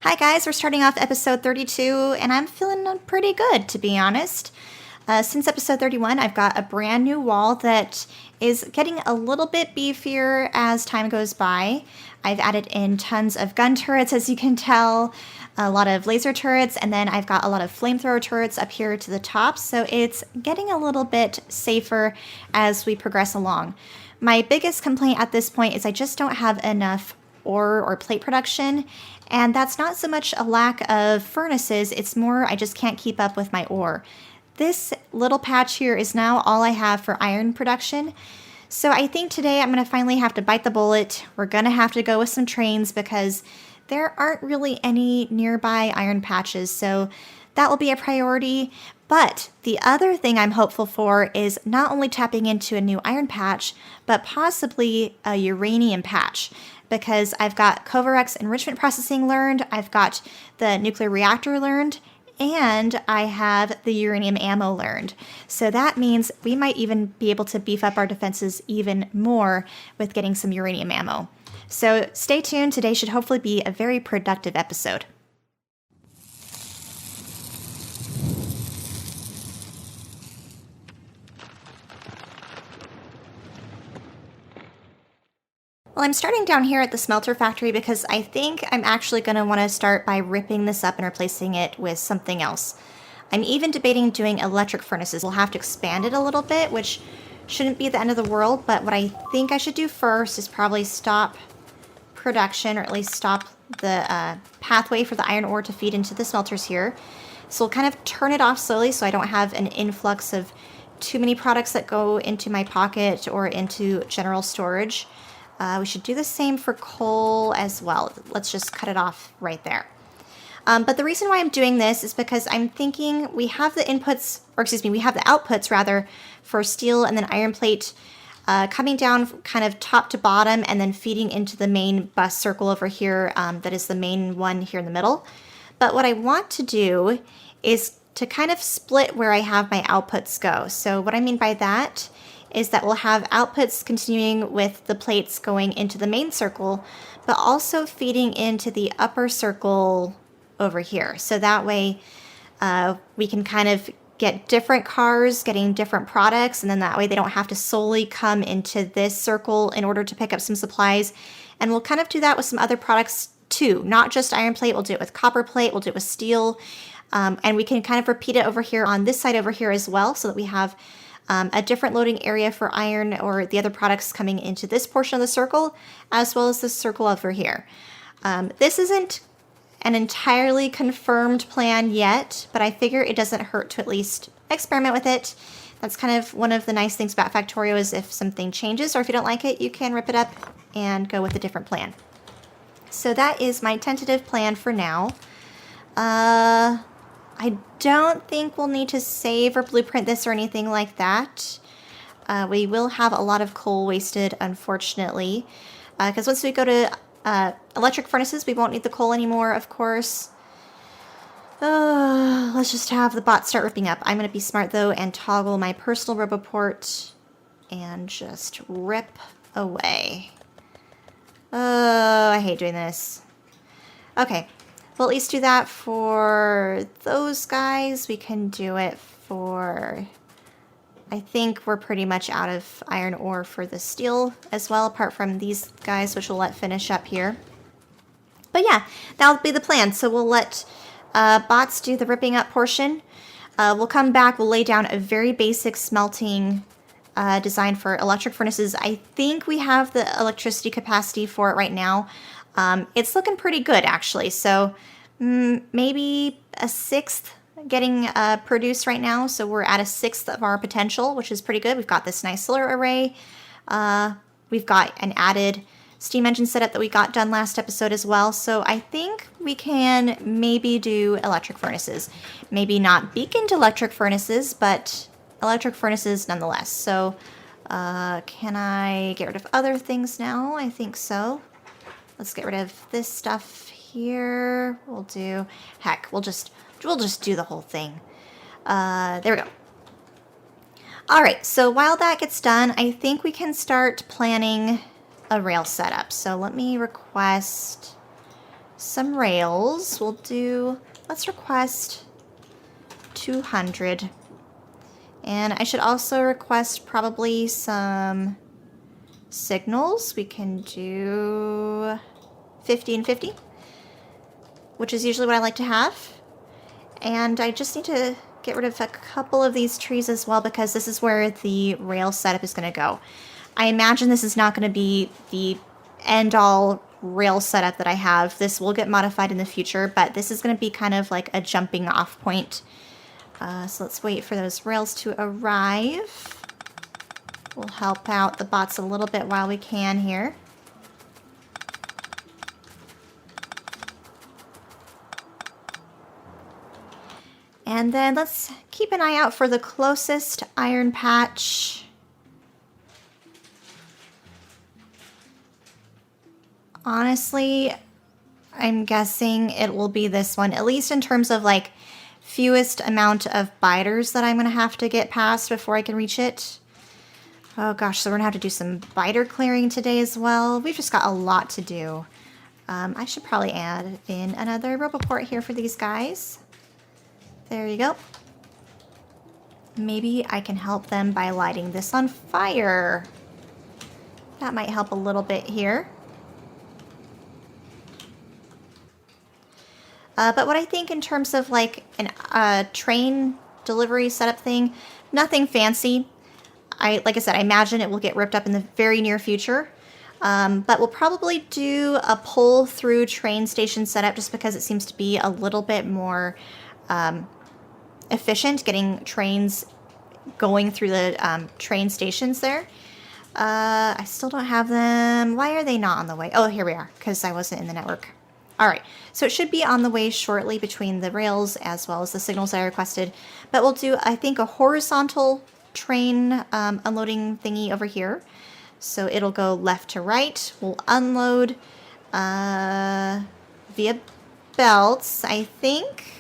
Hi guys, we're starting off episode 32, and I'm feeling pretty good, to be honest. Since episode 31, I've got a brand new wall that is getting a little bit beefier as time goes by. I've added in tons of gun turrets, as you can tell, a lot of laser turrets, and then I've got a lot of flamethrower turrets up here to the top, so it's getting a little bit safer as we progress along. My biggest complaint at this point is I just don't have enough ore or plate production, and that's not so much a lack of furnaces, it's more I just can't keep up with my ore. This little patch here is now all I have for iron production, so I think today I'm going to finally have to bite the bullet. We're going to have to go with some trains because there aren't really any nearby iron patches, so that will be a priority. But the other thing I'm hopeful for is not only tapping into a new iron patch, but possibly a uranium patch. Because I've got Covarex enrichment processing learned, I've got the nuclear reactor learned, and I have the uranium ammo learned. So that means we might even be able to beef up our defenses even more with getting some uranium ammo. So stay tuned, today should hopefully be a very productive episode. Well, I'm starting down here at the smelter factory because I think I'm actually going to want to start by ripping this up and replacing it with something else. I'm even debating doing electric furnaces. We'll have to expand it a little bit, which shouldn't be the end of the world, but what I think I should do first is probably stop production, or at least stop the pathway for the iron ore to feed into the smelters here. So we'll kind of turn it off slowly so I don't have an influx of too many products that go into my pocket or into general storage. We should do the same for coal as well. Let's just cut it off right there. But the reason why I'm doing this is because I'm thinking we have the inputs, or excuse me, we have the outputs rather, for steel and then iron plate coming down kind of top to bottom and then feeding into the main bus circle over here that is the main one here in the middle. But what I want to do is to kind of split where I have my outputs go. So what I mean by that is that we'll have outputs continuing with the plates going into the main circle, but also feeding into the upper circle over here. So that way we can kind of get different cars getting different products, and then that way they don't have to solely come into this circle in order to pick up some supplies. And we'll kind of do that with some other products too, not just iron plate. We'll do it with copper plate, we'll do it with steel, and we can kind of repeat it over here on this side over here as well, so that we have a different loading area for iron or the other products coming into this portion of the circle, as well as this circle over here. This isn't an entirely confirmed plan yet, but I figure it doesn't hurt to at least experiment with it. That's kind of one of the nice things about Factorio, is if something changes or if you don't like it, you can rip it up and go with a different plan. So that is my tentative plan for now. I don't think we'll need to save or blueprint this or anything like that. We will have a lot of coal wasted, unfortunately, because once we go to electric furnaces, we won't need the coal anymore, of course. Let's just have the bot start ripping up. I'm going to be smart, though, and toggle my personal roboport and just rip away. Oh, I hate doing this. Okay. We'll at least do that for those guys. We can do it for... I think we're pretty much out of iron ore for the steel as well, apart from these guys, which we'll let finish up here. But yeah, that'll be the plan. So we'll let bots do the ripping up portion. We'll come back, we'll lay down a very basic smelting design for electric furnaces. I think we have the electricity capacity for it right now. It's looking pretty good, actually, so maybe a sixth getting produced right now, so we're at a sixth of our potential, which is pretty good. We've got this nice solar array. We've got an added steam engine setup that we got done last episode as well, so I think we can maybe do electric furnaces. Maybe not beaconed electric furnaces, but electric furnaces nonetheless. So can I get rid of other things now? I think so. Let's get rid of this stuff here. We'll do, heck, we'll just do the whole thing. There we go. All right, so while that gets done, I think we can start planning a rail setup. So let me request some rails. We'll do, let's request 200. And I should also request probably some signals. We can do 50 and 50, which is usually what I like to have. And I just need to get rid of a couple of these trees as well, because this is where the rail setup is going to go. I imagine this is not going to be the end-all rail setup that I have. This will get modified in the future, but this is going to be kind of like a jumping off point. So let's wait for those rails to arrive. We'll help out the bots a little bit while we can here. And then let's keep an eye out for the closest iron patch. Honestly, I'm guessing it will be this one, at least in terms of like fewest amount of biters that I'm going to have to get past before I can reach it. Oh gosh, so we're going to have to do some biter clearing today as well. We've just got a lot to do. I should probably add in another roboport here for these guys. There you go. Maybe I can help them by lighting this on fire. That might help a little bit here. But what I think in terms of like a train delivery setup thing, nothing fancy. Like I said, I imagine it will get ripped up in the very near future. But we'll probably do a pull through train station setup just because it seems to be a little bit more efficient getting trains going through the train stations there. I still don't have them. Why are they not on the way? Oh, here we are, because I wasn't in the network. All right, so it should be on the way shortly between the rails as well as the signals I requested. But we'll do, I think, a horizontal train unloading thingy over here. So it'll go left to right. We'll unload via belts, I think.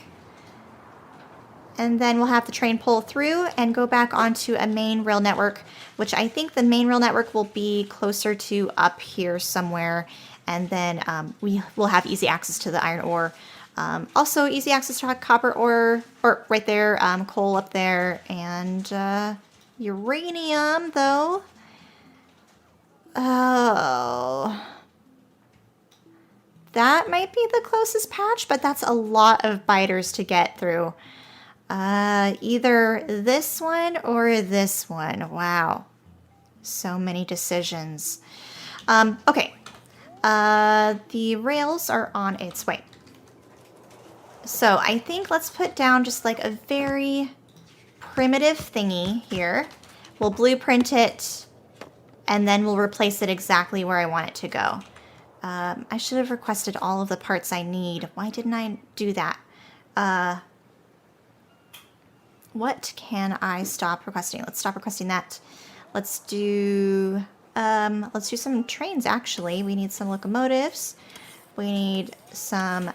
And then we'll have the train pull through and go back onto a main rail network, which I think the main rail network will be closer to up here somewhere. And then we will have easy access to the iron ore. Also easy access to copper ore, or right there, coal up there, and uranium, though. Oh. That might be the closest patch, but that's a lot of biters to get through. Either this one or this one. Wow. So many decisions. Okay. The rails are on its way. So I think let's put down just like a very primitive thingy here. We'll blueprint it, and then we'll replace it exactly where I want it to go. I should have requested all of the parts I need. Why didn't I do that? What can I stop requesting? Let's stop requesting that. Let's do some trains, actually. We need some locomotives. We need some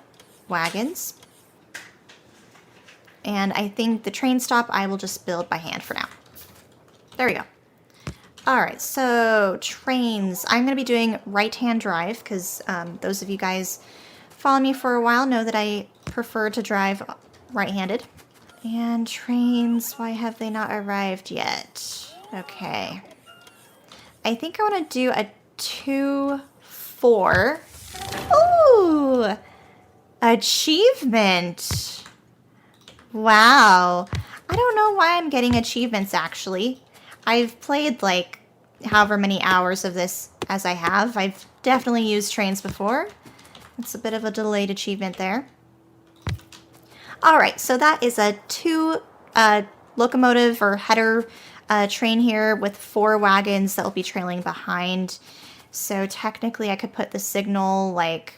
wagons. And I think the train stop I will just build by hand for now. There we go. All right, so trains. I'm going to be doing right-hand drive because those of you guys follow me for a while know that I prefer to drive right-handed. And trains, why have they not arrived yet? Okay. I think I want to do a 2-4. Ooh! Achievement! Wow. I don't know why I'm getting achievements, actually. I've played, like, however many hours of this as I have. I've definitely used trains before. It's a bit of a delayed achievement there. Alright, so that is a 2 locomotive or header train here with 4 wagons that will be trailing behind. So technically I could put the signal like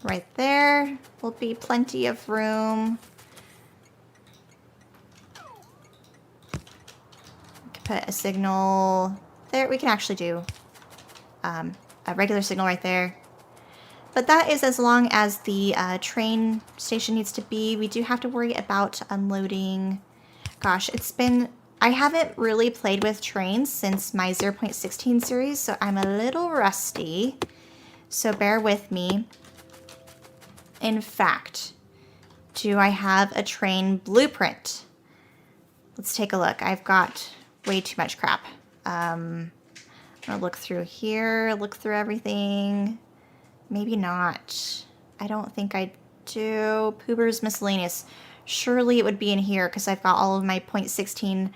right there. Will be plenty of room. We could put a signal there. We can actually do a regular signal right there. But that is as long as the train station needs to be. We do have to worry about unloading. Gosh, I haven't really played with trains since my 0.16 series, so I'm a little rusty. So bear with me. in fact, do I have a train blueprint? Let's take a look. I've got way too much crap. I'm gonna look through here, look through everything. Maybe not. I don't think I do. Poober's Miscellaneous. Surely it would be in here because I've got all of my 0.16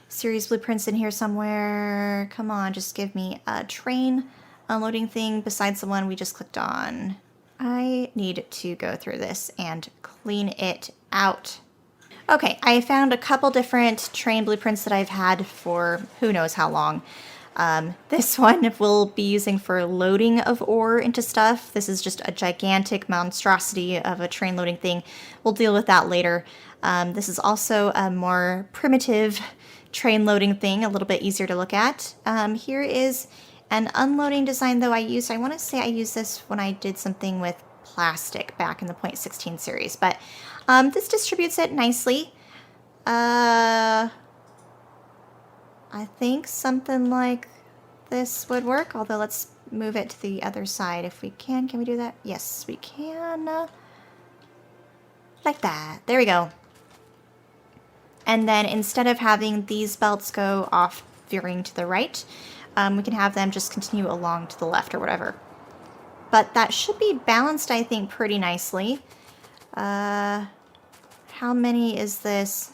series blueprints in here somewhere. Come on, just give me a train unloading thing besides the one we just clicked on. I need to go through this and clean it out. Okay, I found a couple different train blueprints that I've had for who knows how long. This one we'll be using for loading of ore into stuff. This is just a gigantic monstrosity of a train loading thing. We'll deal with that later. This is also a more primitive train loading thing, a little bit easier to look at. Here is an unloading design though I want to say I used this when I did something with plastic back in the 0.16 series, but this distributes it nicely. I think something like this would work, although let's move it to the other side if we can. Can we do that? Yes, we can. Like that. There we go. And then instead of having these belts go off veering to the right, we can have them just continue along to the left or whatever. But that should be balanced, I think, pretty nicely. How many is this?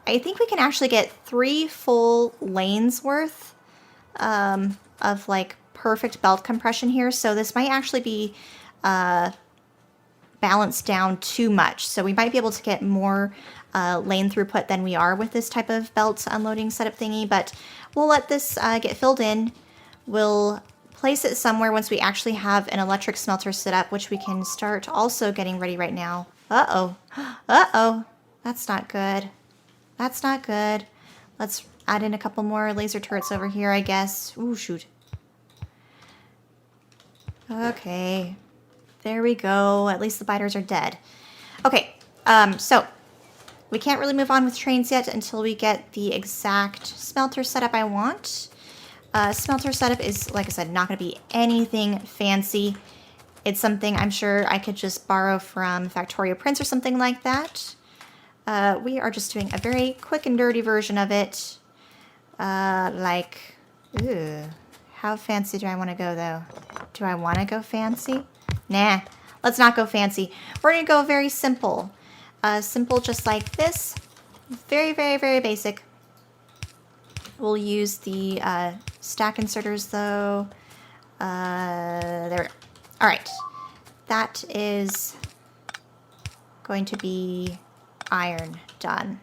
I think we can actually get 3 full lanes worth of like perfect belt compression here. So this might actually be balanced down too much. So we might be able to get more lane throughput than we are with this type of belt unloading setup thingy. But we'll let this get filled in. We'll place it somewhere once we actually have an electric smelter set up, which we can start also getting ready right now. Uh-oh. Uh-oh. That's not good. That's not good. Let's add in a couple more laser turrets over here, I guess. Ooh, shoot. Okay. There we go. At least the biters are dead. Okay, so we can't really move on with trains yet until we get the exact smelter setup I want. Smelter setup is, like I said, not going to be anything fancy. It's something I'm sure I could just borrow from Factorio prints or something like that. We are just doing a very quick and dirty version of it. Ooh, how fancy do I want to go though? Do I want to go fancy? Nah, let's not go fancy. We're going to go very simple. Simple just like this. Very, very, very basic. We'll use the stack inserters though. There we go. All right, that is going to be iron done.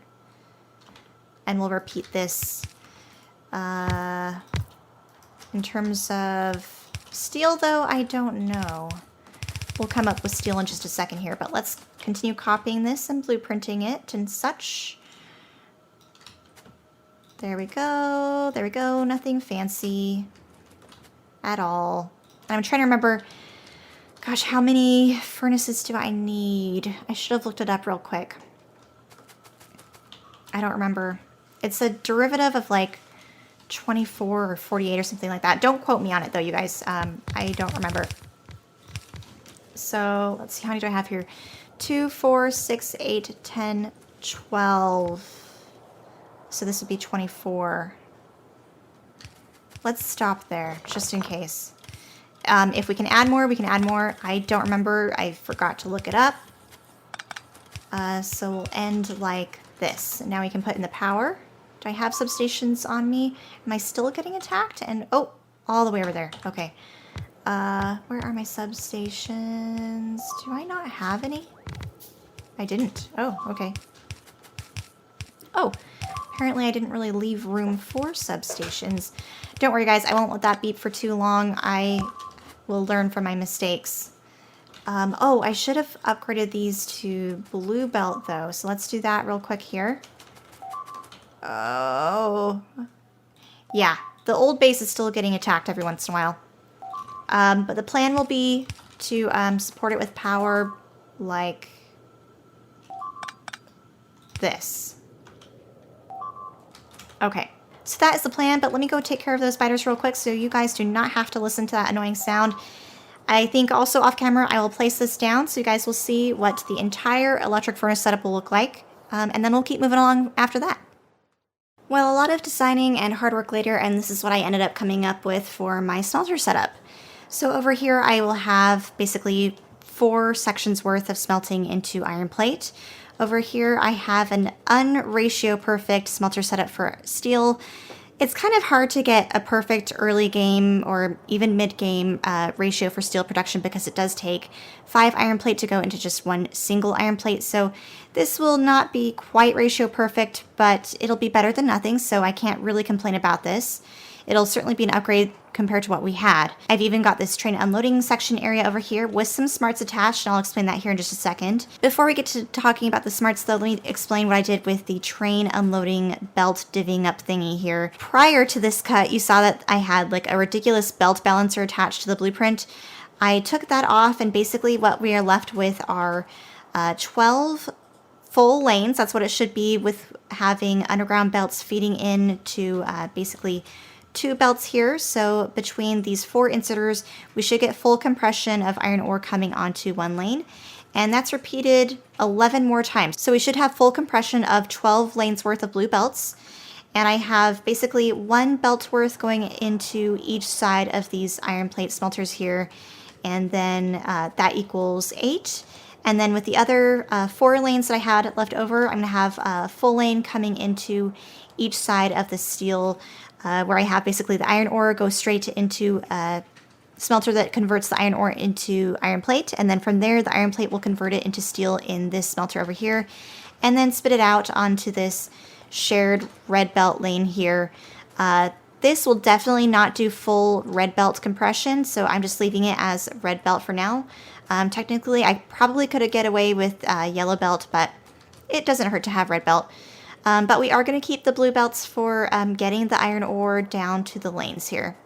And we'll repeat this. In terms of steel though, I don't know. We'll come up with steel in just a second here, but let's continue copying this and blueprinting it and such. There we go. There we go. Nothing fancy at all. And I'm trying to remember, gosh, how many furnaces do I need? I should have looked it up real quick. I don't remember. It's a derivative of like 24 or 48 or something like that. Don't quote me on it though, you guys. I don't remember. So let's see, how many do I have here? 2, 4, 6, 8, 10, 12. So this would be 24. Let's stop there, just in case. If we can add more, we can add more. I don't remember. I forgot to look it up. So we'll end like this. Now we can put in the power. Do I have substations on me? Am I still getting attacked? And oh, all the way over there. Okay. Where are my substations? Do I not have any? I didn't. Oh, okay. Oh, apparently I didn't really leave room for substations. Don't worry, guys. I won't let that beep for too long. I will learn from my mistakes. Oh, I should have upgraded these to blue belt, though. So let's do that real quick here. Oh. Yeah, the old base is still getting attacked every once in a while. But the plan will be to support it with power like this. Okay, so that is the plan, but let me go take care of those spiders real quick so you guys do not have to listen to that annoying sound. I think also off camera I will place this down so you guys will see what the entire electric furnace setup will look like, and then we'll keep moving along after that. Well, a lot of designing and hard work later, and this is what I ended up coming up with for my smelter setup. So over here I will have basically 4 sections worth of smelting into iron plate. Over here I have an unratio perfect smelter setup for steel. It's kind of hard to get a perfect early game or even mid game ratio for steel production because it does take 5 iron plate to go into just 1 single iron plate. So this will not be quite ratio perfect, but it'll be better than nothing, so I can't really complain about this. It'll certainly be an upgrade compared to what we had. I've even got this train unloading section area over here with some smarts attached, and I'll explain that here in just a second. Before we get to talking about the smarts though, let me explain what I did with the train unloading belt divvying up thingy here. Prior to this cut, you saw that I had like a ridiculous belt balancer attached to the blueprint. I took that off, and basically what we are left with are 12 full lanes. That's what it should be, with having underground belts feeding into basically 2 belts here. So between these 4 inserters, we should get full compression of iron ore coming onto 1 lane. And that's repeated 11 more times. So we should have full compression of 12 lanes worth of blue belts. And I have basically 1 belt worth going into each side of these iron plate smelters here. And then that equals 8. And then with the other 4 lanes that I had left over, I'm going to have a full lane coming into each side of the steel, where I have basically the iron ore go straight into a smelter that converts the iron ore into iron plate. And then from there, the iron plate will convert it into steel in this smelter over here, and then spit it out onto this shared red belt lane here. This will definitely not do full red belt compression, so I'm just leaving it as red belt for now. Technically, I probably could get away with yellow belt, but it doesn't hurt to have red belt. But we are going to keep the blue belts for getting the iron ore down to the lanes here.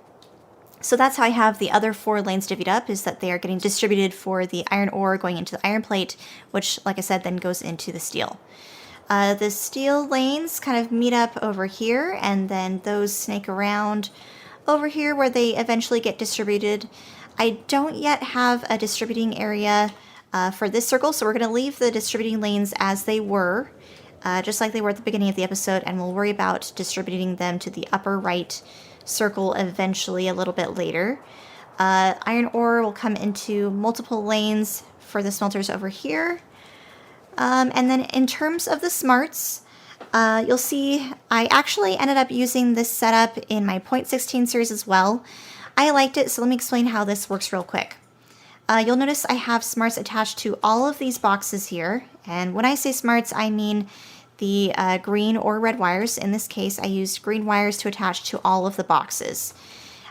So that's how I have the other 4 lanes divvied up, is that they are getting distributed for the iron ore going into the iron plate, which, like I said, then goes into the steel. The steel lanes kind of meet up over here, and then those snake around over here where they eventually get distributed. I don't yet have a distributing area for this circle, so we're going to leave the distributing lanes as they were, just like they were at the beginning of the episode, and we'll worry about distributing them to the upper right circle eventually a little bit later. Iron ore will come into multiple lanes for the smelters over here. And then in terms of the smarts, you'll see I actually ended up using this setup in my 0.16 series as well. I liked it, so let me explain how this works real quick. You'll notice I have smarts attached to all of these boxes here, and when I say smarts, I mean the green or red wires. In this case, I used green wires to attach to all of the boxes.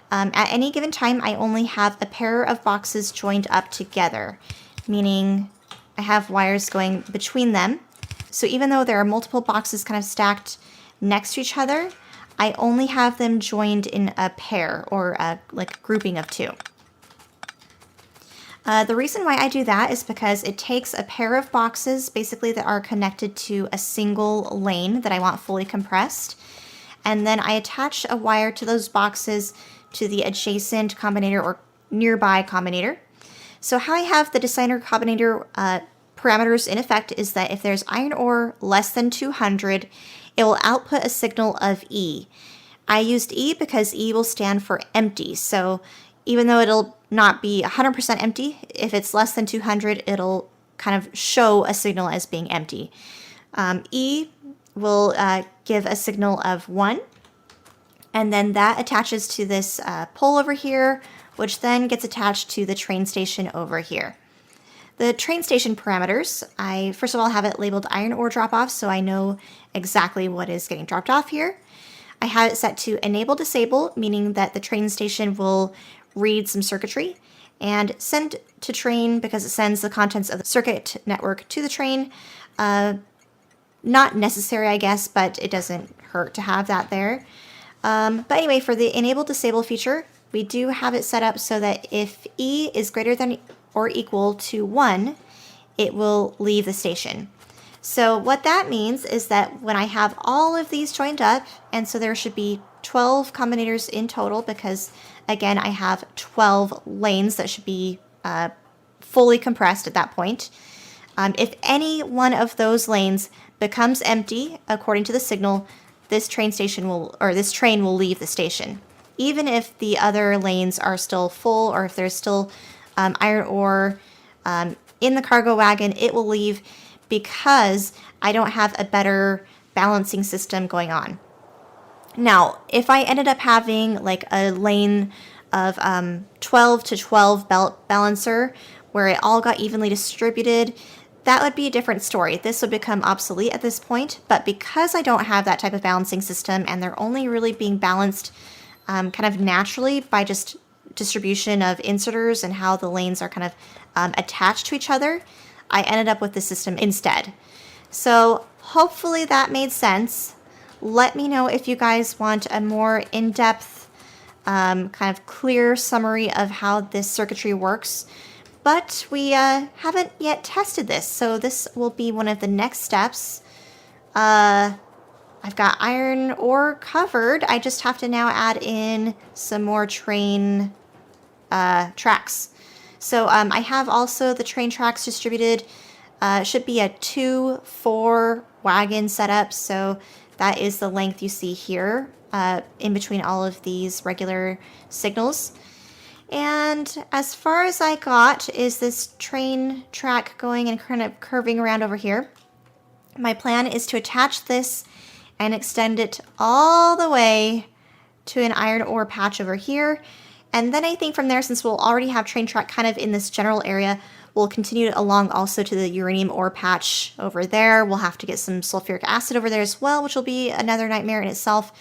At any given time, I only have a pair of boxes joined up together, meaning I have wires going between them. So even though there are multiple boxes kind of stacked next to each other, I only have them joined in a pair, or like a grouping of 2. The reason why I do that is because it takes a pair of boxes basically that are connected to a single lane that I want fully compressed, and then I attach a wire to those boxes to the adjacent combinator or nearby combinator. So how I have the designer combinator parameters in effect is that if there's iron ore less than 200, it will output a signal of E. I used E because E will stand for empty, so even though it'll not be 100% empty, if it's less than 200, it'll kind of show a signal as being empty. E will give a signal of 1, and then that attaches to this pole over here, which then gets attached to the train station over here. The train station parameters, I first of all have it labeled iron ore drop off, so I know exactly what is getting dropped off here. I have it set to enable disable, meaning that the train station will read some circuitry, and send to train because it sends the contents of the circuit network to the train. Not necessary, I guess, but it doesn't hurt to have that there. But anyway, for the enable disable feature, we do have it set up so that if E is greater than or equal to 1, it will leave the station. So what that means is that when I have all of these joined up, and so there should be 12 combinators in total, because Again, I have 12 lanes that should be fully compressed at that point. If any one of those lanes becomes empty, according to the signal, this train will leave the station. Even if the other lanes are still full, or if there's still iron ore in the cargo wagon, it will leave because I don't have a better balancing system going on. Now, if I ended up having like a lane of 12 to 12 belt balancer where it all got evenly distributed, that would be a different story. This would become obsolete at this point, but because I don't have that type of balancing system and they're only really being balanced kind of naturally by just distribution of inserters and how the lanes are kind of attached to each other, I ended up with this system instead. So hopefully that made sense. Let me know if you guys want a more in-depth, kind of clear summary of how this circuitry works. But we haven't yet tested this, so this will be one of the next steps. I've got iron ore covered. I just have to now add in some more train tracks. So I have also the train tracks distributed. Should be a 2-4 wagon setup, so that is the length you see here in between all of these regular signals. And as far as I got is this train track going and kind of curving around over here. My plan is to attach this and extend it all the way to an iron ore patch over here. And then I think from there, since we'll already have train track kind of in this general area, we'll continue along also to the uranium ore patch over there. We'll have to get some sulfuric acid over there as well, which will be another nightmare in itself.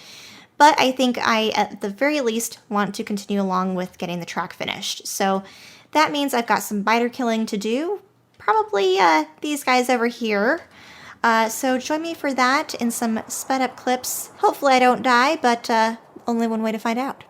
But I think I, at the very least, want to continue along with getting the track finished. So that means I've got some biter killing to do. Probably these guys over here. So join me for that in some sped up clips. Hopefully I don't die, but only one way to find out.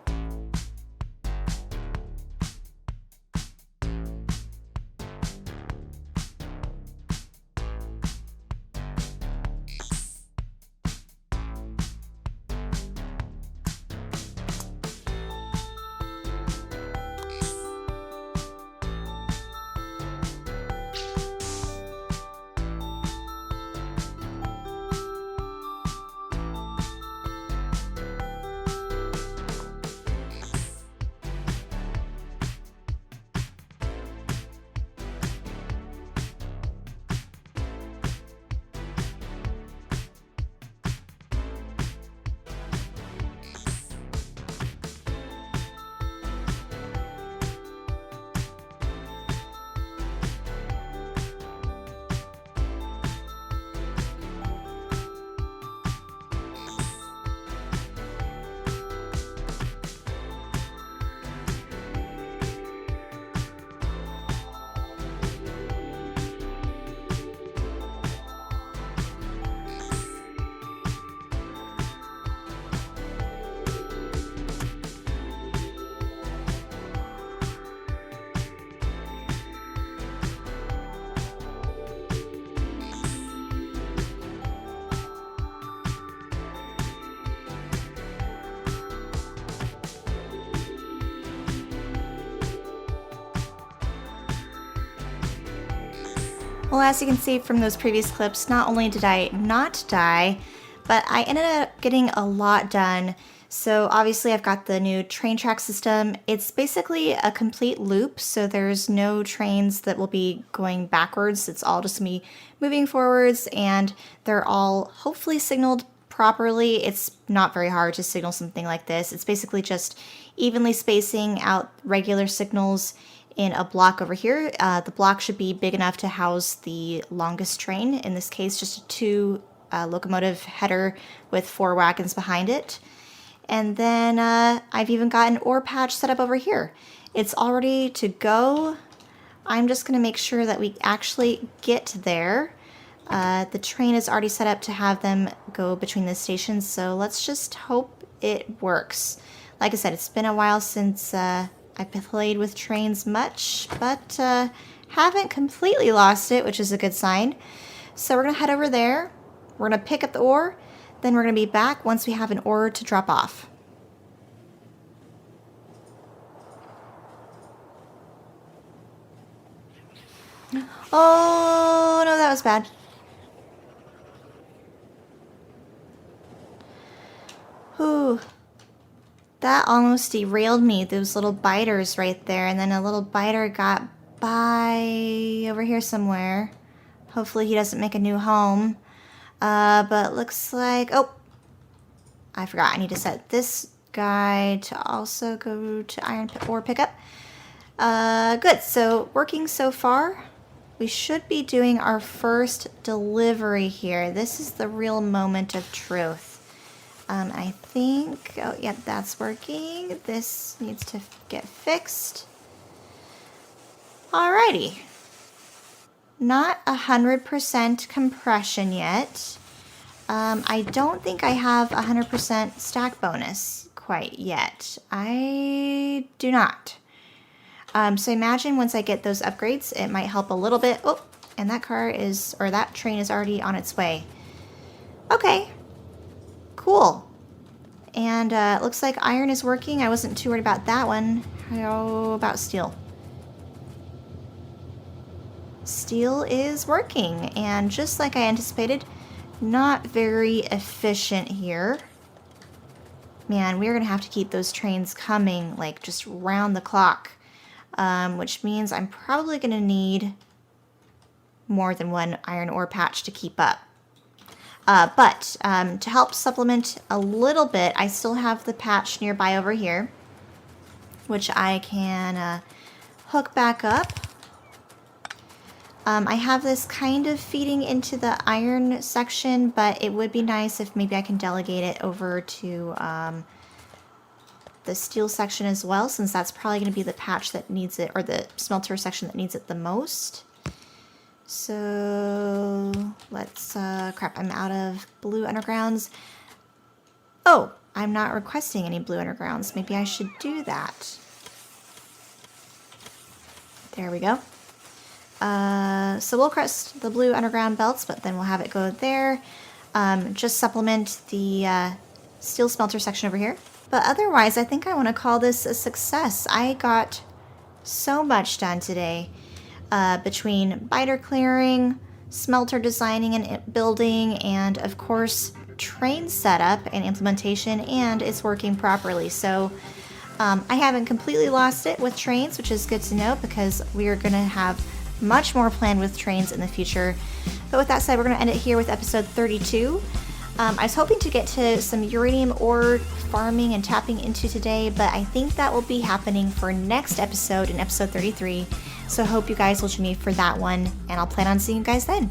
Well, as you can see from those previous clips, not only did I not die, but I ended up getting a lot done. So obviously I've got the new train track system. It's basically a complete loop, so there's no trains that will be going backwards. It's all just me moving forwards, and they're all hopefully signaled properly. It's not very hard to signal something like this. It's basically just evenly spacing out regular signals in a block over here. The block should be big enough to house the longest train, in this case just a 2 locomotive header with 4 wagons behind it. And then I've even got an ore patch set up over here. It's all ready to go. I'm just gonna make sure that we actually get there. The train is already set up to have them go between the stations, so let's just hope it works. Like I said, it's been a while since I've played with trains much, but haven't completely lost it, which is a good sign. So we're gonna head over there, we're gonna pick up the ore, then we're gonna be back once we have an ore to drop off. Oh, no, that was bad. Whew. That almost derailed me, those little biters right there. And then a little biter got by over here somewhere. Hopefully he doesn't make a new home. But looks like... Oh, I forgot. I need to set this guy to also go to iron ore pickup. Good. So working so far. We should be doing our first delivery here. This is the real moment of truth. I think, oh, yep, that's working. This needs to get fixed. Alrighty. Not 100% compression yet. I don't think I have 100% stack bonus quite yet. I do not. So imagine once I get those upgrades, it might help a little bit. Oh, and that car is, or that train is already on its way. Okay. Cool. And it looks like iron is working. I wasn't too worried about that one. How about steel? Steel is working. And just like I anticipated, not very efficient here. Man, we're going to have to keep those trains coming like just round the clock. Which means I'm probably going to need more than one iron ore patch to keep up. But to help supplement a little bit, I still have the patch nearby over here, which I can hook back up. I have this kind of feeding into the iron section, but it would be nice if maybe I can delegate it over to the steel section as well, since that's probably going to be the patch that needs it, or the smelter section that needs it the most. So let's, crap, I'm out of blue undergrounds. Oh, I'm not requesting any blue undergrounds. Maybe I should do that. There we go. So we'll crest the blue underground belts, but then we'll have it go there. Just supplement the steel smelter section over here. But otherwise, I think I want to call this a success. I got so much done today. Between biter clearing, smelter designing and building, and of course train setup and implementation, and it's working properly. So I haven't completely lost it with trains, which is good to know because we are going to have much more planned with trains in the future. But with that said, we're going to end it here with episode 32. I was hoping to get to some uranium ore farming and tapping into today, but I think that will be happening for next episode in episode 33. So I hope you guys will join me for that one, and I'll plan on seeing you guys then.